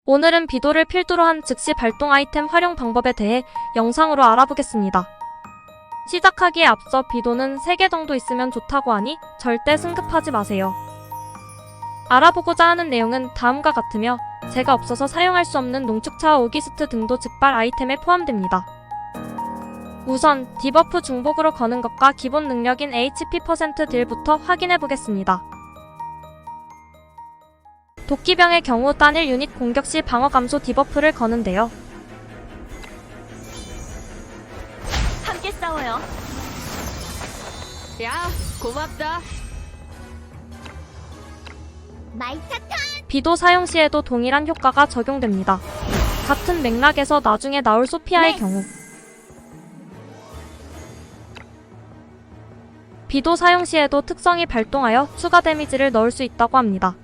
오늘은 비도를 필두로 한 즉시 발동 아이템 활용 방법에 대해 영상으로 알아보겠습니다. 시작하기에 앞서 비도는 3개 정도 있으면 좋다고 하니 절대 승급하지 마세요. 알아보고자 하는 내용은 다음과 같으며 제가 없어서 사용할 수 없는 농축차와 오기스트 등도 즉발 아이템에 포함됩니다. 우선 디버프 중복으로 거는 것과 기본 능력인 HP % 딜부터 확인해 보겠습니다. 도끼병의 경우 단일 유닛 공격 시 방어 감소 디버프를 거는데요. 함께 싸워요. 야, 고맙다. 마이타탄! 비도 사용 시에도 동일한 효과가 적용됩니다. 같은 맥락에서 나중에 나올 소피아의 경우 비도 사용 시에도 특성이 발동하여 추가 데미지를 넣을 수 있다고 합니다.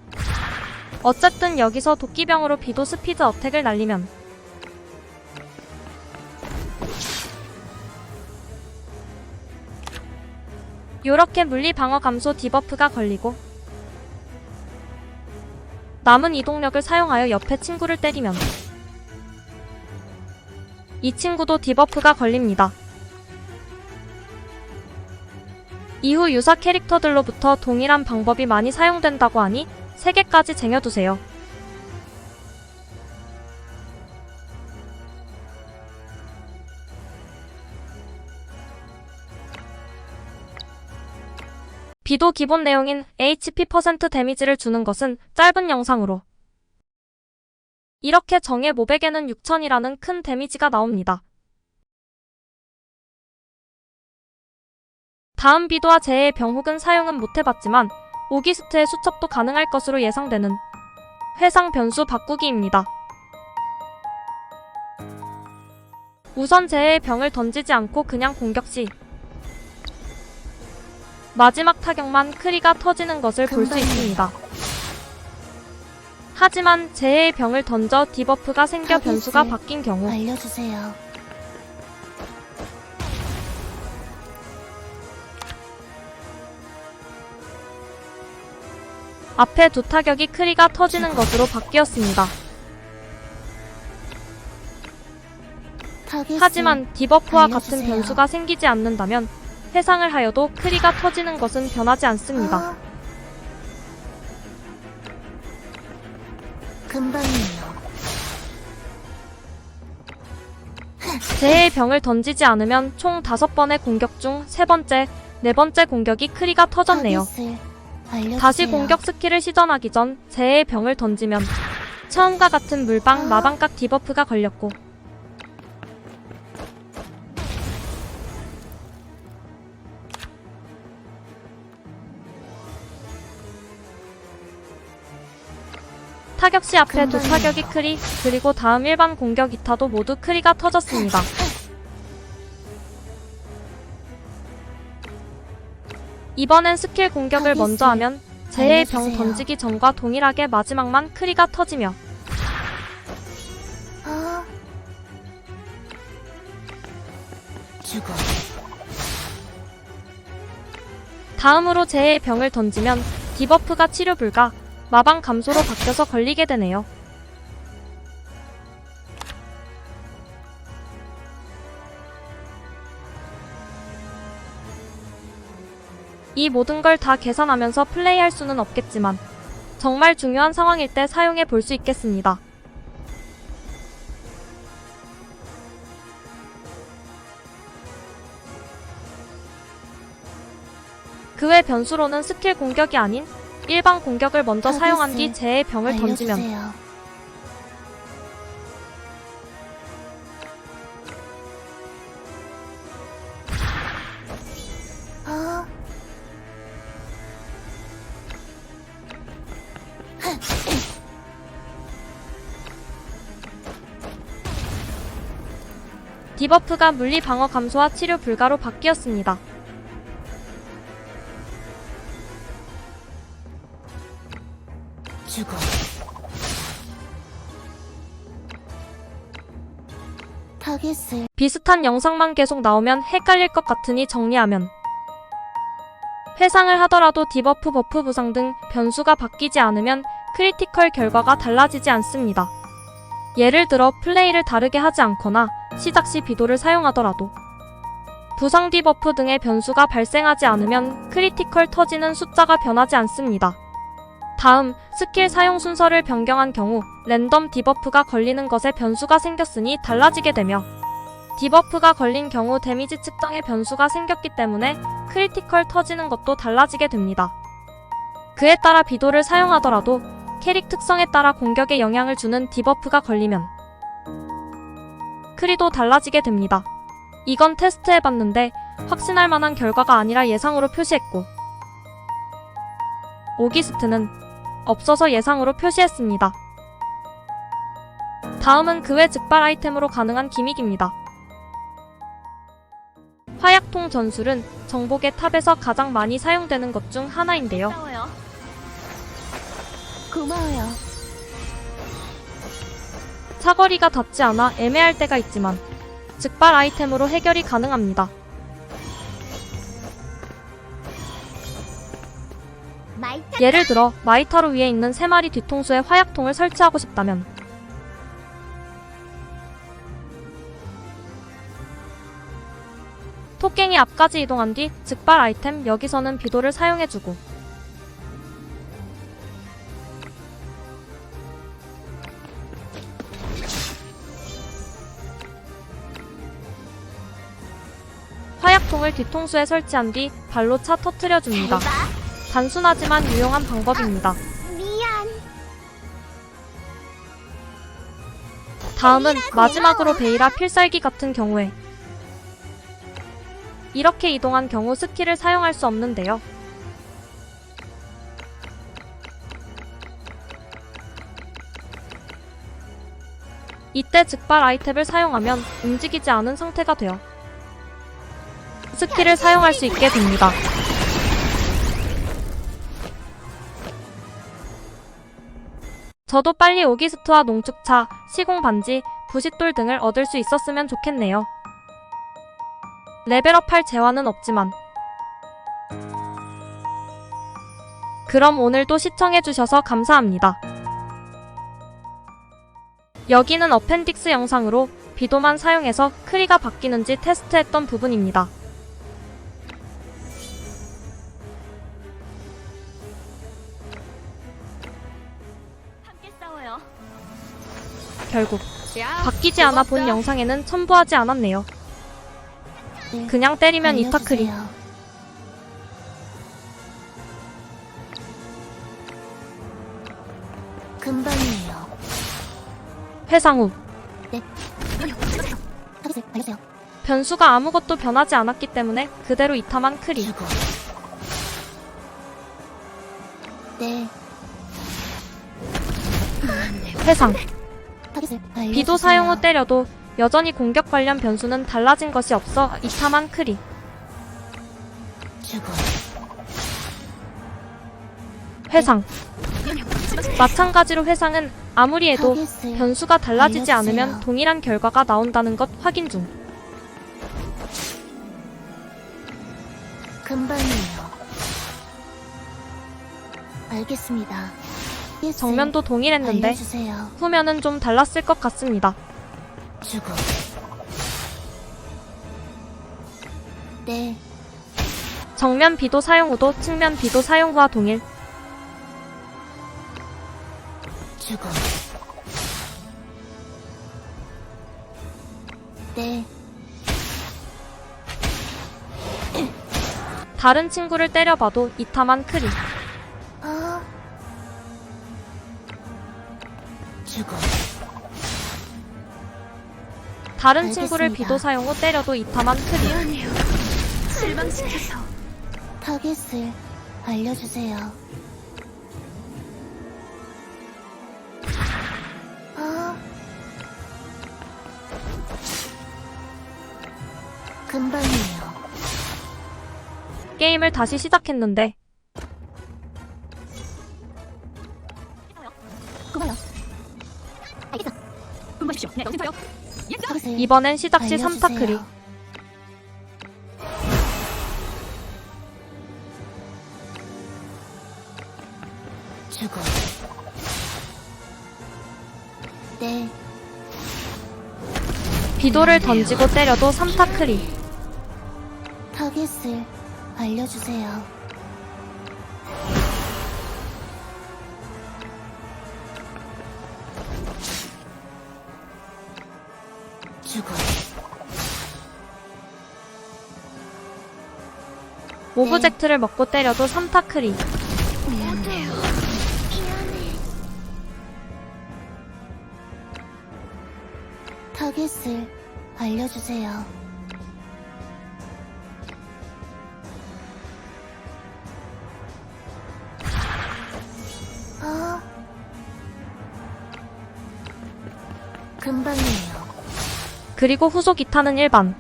어쨌든 여기서 도끼병으로 비도 스피드 어택을 날리면 요렇게 물리 방어 감소 디버프가 걸리고 남은 이동력을 사용하여 옆에 친구를 때리면 이 친구도 디버프가 걸립니다. 이후 유사 캐릭터들로부터 동일한 방법이 많이 사용된다고 하니 3개까지 쟁여두세요. 비도 기본 내용인 HP % 데미지를 주는 것은 짧은 영상으로 이렇게 정예 몹에게는 6000이라는 큰 데미지가 나옵니다. 다음 비도와 재해의 병혹은 사용은 못해봤지만 오기스트의 수첩도 가능할 것으로 예상되는 회상 변수 바꾸기입니다. 우선 재해의 병을 던지지 않고 그냥 공격 시 마지막 타격만 크리가 터지는 것을 볼 수 있습니다. 하지만 재해의 병을 던져 디버프가 생겨 변수가 바뀐 경우 알려주세요. 앞에 두 타격이 크리가 터지는 것으로 바뀌었습니다. 하지만 디버프와 같은 변수가 생기지 않는다면 해상을 하여도 크리가 터지는 것은 변하지 않습니다. 금방이에요. 재해의 병을 던지지 않으면 총 5번의 공격 중 3번째, 4번째 공격이 크리가 터졌네요. 다시 공격 스킬을 시전하기 전 재해의 병을 던지면 처음과 같은 물방, 마방각 디버프가 걸렸고 타격 시 앞에 두 타격이 크리, 그리고 다음 일반 공격 2타도 모두 크리가 터졌습니다. 이번엔 스킬 공격을 먼저 하면 재해의 병 던지기 전과 동일하게 마지막만 크리가 터지며 죽어. 다음으로 재해의 병을 던지면 디버프가 치료 불가, 마방 감소로 바뀌어서 걸리게 되네요. 이 모든 걸 다 계산하면서 플레이할 수는 없겠지만 정말 중요한 상황일 때 사용해 볼 수 있겠습니다. 그 외 변수로는 스킬 공격이 아닌 일반 공격을 먼저 사용한 뒤 재해의 병을 던지면 디버프가 물리 방어 감소와 치료 불가로 바뀌었습니다. 죽어. 타겟을 비슷한 영상만 계속 나오면 헷갈릴 것 같으니 정리하면 회상을 하더라도 디버프, 버프 부상 등 변수가 바뀌지 않으면 크리티컬 결과가 달라지지 않습니다. 예를 들어 플레이를 다르게 하지 않거나 시작 시 비도를 사용하더라도 부상 디버프 등의 변수가 발생하지 않으면 크리티컬 터지는 숫자가 변하지 않습니다. 다음, 스킬 사용 순서를 변경한 경우 랜덤 디버프가 걸리는 것에 변수가 생겼으니 달라지게 되며 디버프가 걸린 경우 데미지 측정에 변수가 생겼기 때문에 크리티컬 터지는 것도 달라지게 됩니다. 그에 따라 비도를 사용하더라도 캐릭 특성에 따라 공격에 영향을 주는 디버프가 걸리면 크리도 달라지게 됩니다. 이건 테스트해봤는데 확신할 만한 결과가 아니라 예상으로 표시했고 오기스트는 없어서 예상으로 표시했습니다. 다음은 그 외 즉발 아이템으로 가능한 기믹입니다. 화약통 전술은 정복의 탑에서 가장 많이 사용되는 것 중 하나인데요. 고마워요. 사거리가 닿지 않아 애매할 때가 있지만 즉발 아이템으로 해결이 가능합니다. 예를 들어 마이타로 위에 있는 3마리 뒤통수에 화약통을 설치하고 싶다면 토깽이 앞까지 이동한 뒤 즉발 아이템 여기서는 비도를 사용해주고 화약통을 뒤통수에 설치한 뒤 발로 차 터트려줍니다. 단순하지만 유용한 방법입니다. 미안. 다음은 마지막으로 베이라 필살기 같은 경우에 이렇게 이동한 경우 스킬을 사용할 수 없는데요. 이때 즉발 아이템을 사용하면 움직이지 않은 상태가 되어 스킬을 사용할 수 있게 됩니다. 저도 빨리 오기스트와 농축차, 시공반지, 부싯돌 등을 얻을 수 있었으면 좋겠네요. 레벨업할 재화는 없지만 그럼 오늘도 시청해주셔서 감사합니다. 여기는 어펜딕스 영상으로 비도만 사용해서 크리가 바뀌는지 테스트했던 부분입니다. 결국 바뀌지 않아 본 영상에는 첨부하지 않았네요. 네, 그냥 때리면 이타크리. 알려주세요. 금방이에요. 회상 후 알려주세요. 변수가 아무것도 변하지 않았기 때문에 그대로 이타만 크리. 주고. 네. 회상. 알려주세요. 비도 사용 후 때려도 여전히 공격 관련 변수는 달라진 것이 없어 이타만 크리. 주고. 회상. 마찬가지로 회상은 아무리 해도 타겟을 변수가 달라지지 알려주세요. 않으면 동일한 결과가 나온다는 것 확인 중. 금방이에요. 알겠습니다. 정면도 동일했는데 알려주세요. 후면은 좀 달랐을 것 같습니다. 주고. 네. 정면 비도 사용 후도 측면 비도 사용 후와 동일. 주고. 네. 다른 친구를 때려봐도 이타만 크리. 주고. 다른 알겠습니다. 친구를 비도 사용 후 때려도 이타만 크리. 미안해요. 실망시켜서. 타겟을 알려주세요. 금방이에요. 게임을 다시 시작했는데 고마워요. 알겠어. 분부하십시오. 네, 어디서요? 타겟을 이번엔 시작 시 3타 크리. 알려주세요. 주고. 네. 비도를 던지고 때려도 3타 크리. 타겟을 알려주세요. 죽어. 오브젝트를 먹고 때려도 3타 크리. 미안해. 타겟을 알려주세요. 금방이에요. 그리고 후속 2타는 일반.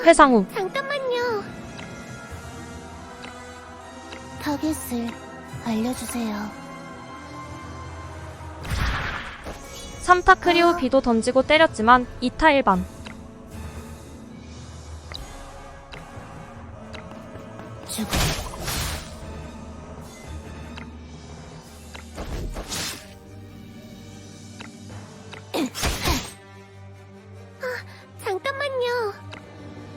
회상 후 잠깐만요. 타겟을 알려주세요. 3타 크리 후 비도 던지고 때렸지만 2타 일반. 죽어. 잠깐만요.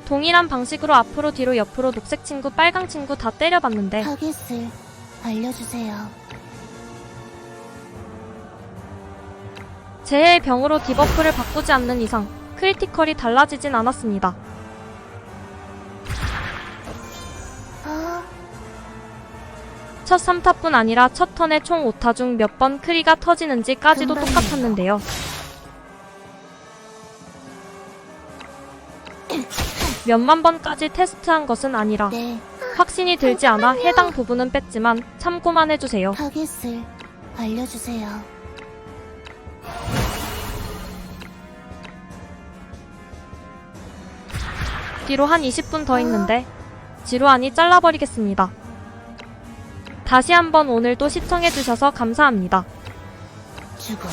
동일한 방식으로 앞으로 뒤로 옆으로 녹색 친구 빨강 친구 다 때려봤는데 타겟을 알려주세요. 재해의 병으로 디버프를 바꾸지 않는 이상 크리티컬이 달라지진 않았습니다. 첫 3타뿐 아니라 첫 턴에 총 5타 중 몇 번 크리가 터지는지까지도 금방이네요. 똑같았는데요. 몇만 번까지 테스트한 것은 아니라 네. 확신이 들지 않아 해당 부분은 뺐지만 참고만 해주세요. 타겟을 알려주세요. 뒤로 한 20분 더 있는데 지루하니 잘라버리겠습니다. 다시 한번 오늘도 시청해주셔서 감사합니다. 죽어.